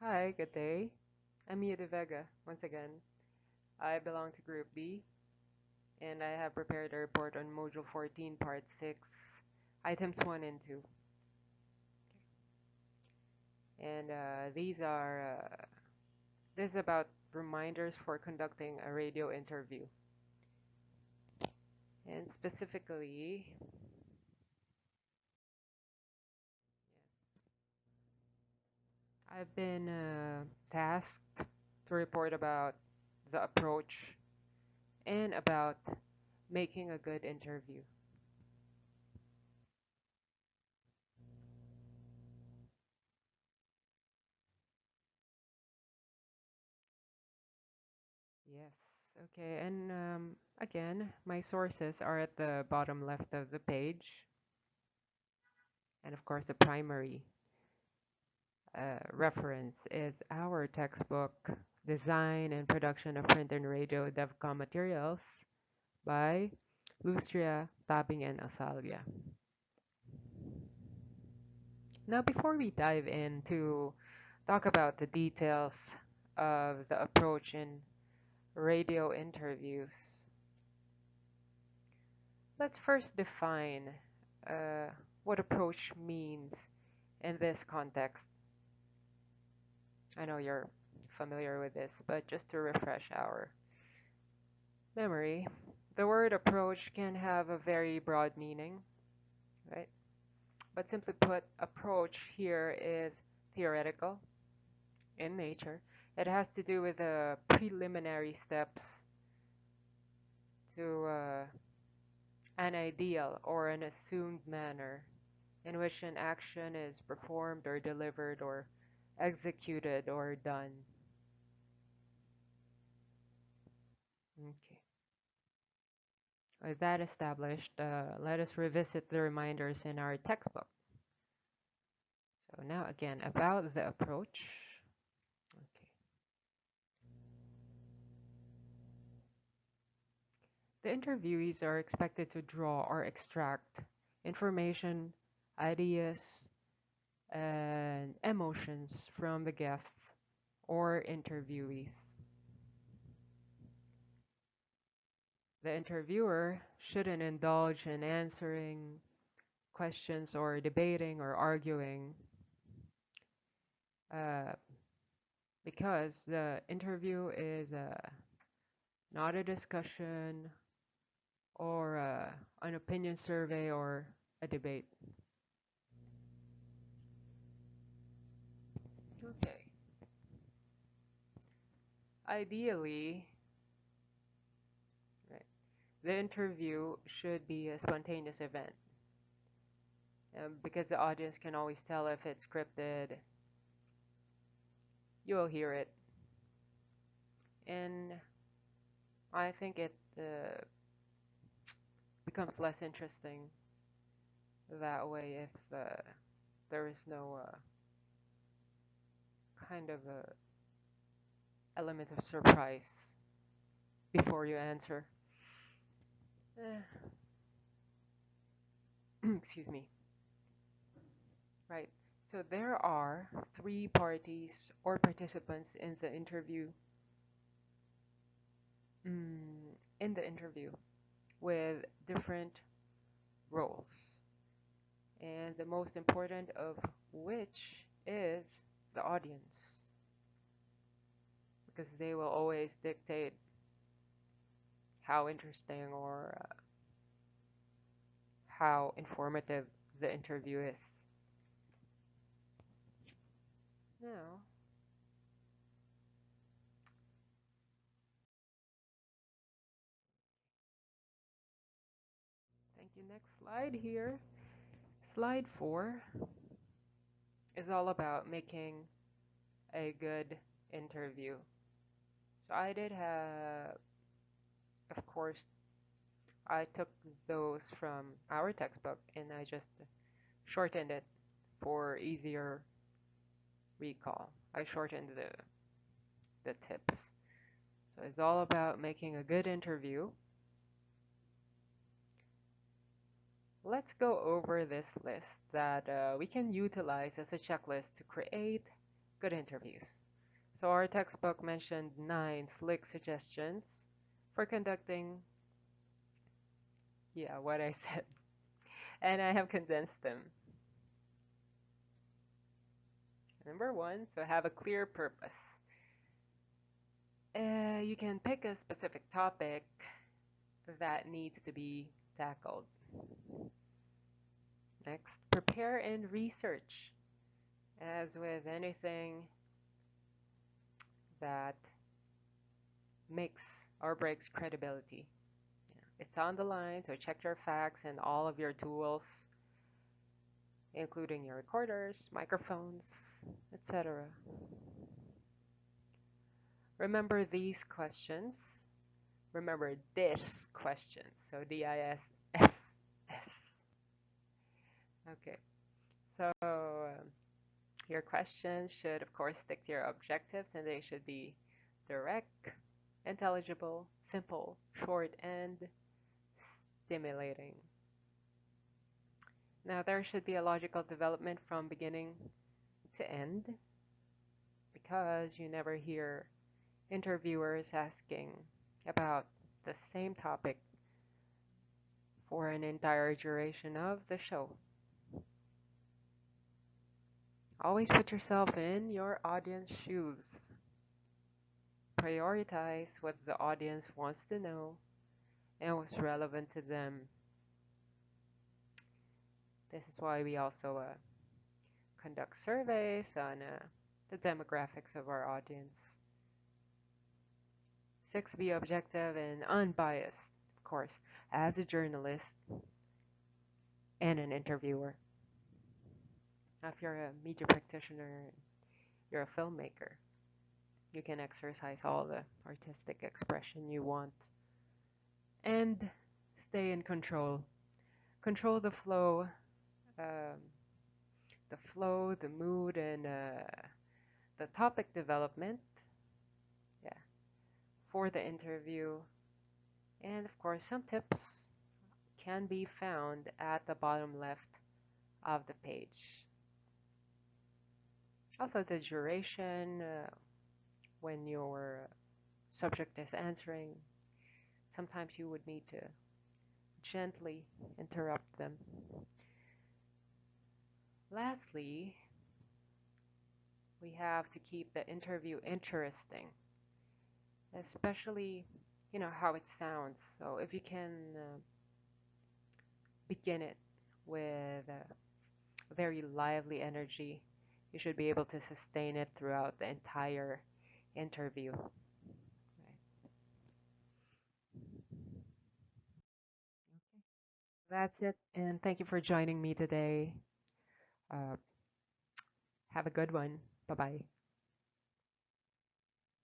Hi, good day. I'm Mia de Vega once again. I belong to Group D, and I have prepared a report on Module 14, Part 6, Items 1 and 2. And this is about reminders for conducting a radio interview. And specifically, I've been tasked to report about the approach and about making a good interview. Yes, okay. And again, my sources are at the bottom left of the page. And of course, the primary reference is our textbook, Design and Production of Print and Radio DevCom Materials by Lustria, Tabing, and Asalia. Now, before we dive in to talk about the details of the approach in radio interviews, let's first define uh, what approach means in this context. I know you're familiar with this, but just to refresh our memory, the word approach can have a very broad meaning, right? But simply put, approach here is theoretical in nature. It has to do with the preliminary steps to an ideal or an assumed manner in which an action is performed or delivered or executed or done. Okay. With that established, let us revisit the reminders in our textbook. So now again, about the approach. Okay. The interviewees are expected to draw or extract information, ideas, and emotions from the guests or interviewees. The interviewer shouldn't indulge in answering questions or debating or arguing uh, because the interview is not a discussion or an opinion survey or a debate. Okay. Ideally, right, the interview should be a spontaneous event because the audience can always tell if it's scripted. You will hear it. And I think it becomes less interesting that way if there is no kind of element of surprise before you answer. Excuse me. Right. So there are three parties or participants in the interview with different roles, and the most important of which is the audience, because they will always dictate how interesting or how informative the interview is. Now, thank you. Next slide here. Slide 4 is all about making a good interview. So I did have, of course, I took those from our textbook and I just shortened it for easier recall. I shortened the tips. So it's all about making a good interview. Let's go over this list that we can utilize as a checklist to create good interviews. So our textbook mentioned 9 slick suggestions for conducting, yeah, what I said, and I have condensed them. Number 1, so have a clear purpose. You can pick a specific topic that needs to be tackled. Next, prepare and research. As with anything that makes or breaks credibility, it's on the line, so check your facts and all of your tools, including your recorders, microphones, etc. Remember these questions. Remember this question. So DISSS. Okay. So your questions should, of course, stick to your objectives, and they should be direct, intelligible, simple, short, and stimulating. Now, there should be a logical development from beginning to end, because you never hear interviewers asking about the same topic for an entire duration of the show. Always put yourself in your audience shoes. Prioritize what the audience wants to know and what's relevant to them. This is why we also conduct surveys on the demographics of our audience. 6, be objective and unbiased, of course, as a journalist and an interviewer. Now, if you're a media practitioner, you're a filmmaker, you can exercise all the artistic expression you want. And stay in control. Control the flow, the mood, and the topic development, yeah, for the interview. And of course, some tips can be found at the bottom left of the page. Also, the duration when your subject is answering. Sometimes you would need to gently interrupt them. Lastly, we have to keep the interview interesting, especially, how it sounds. So if you can begin it with a very lively energy, you should be able to sustain it throughout the entire interview. Right. That's it, and thank you for joining me today. Uh, have a good one. Bye bye.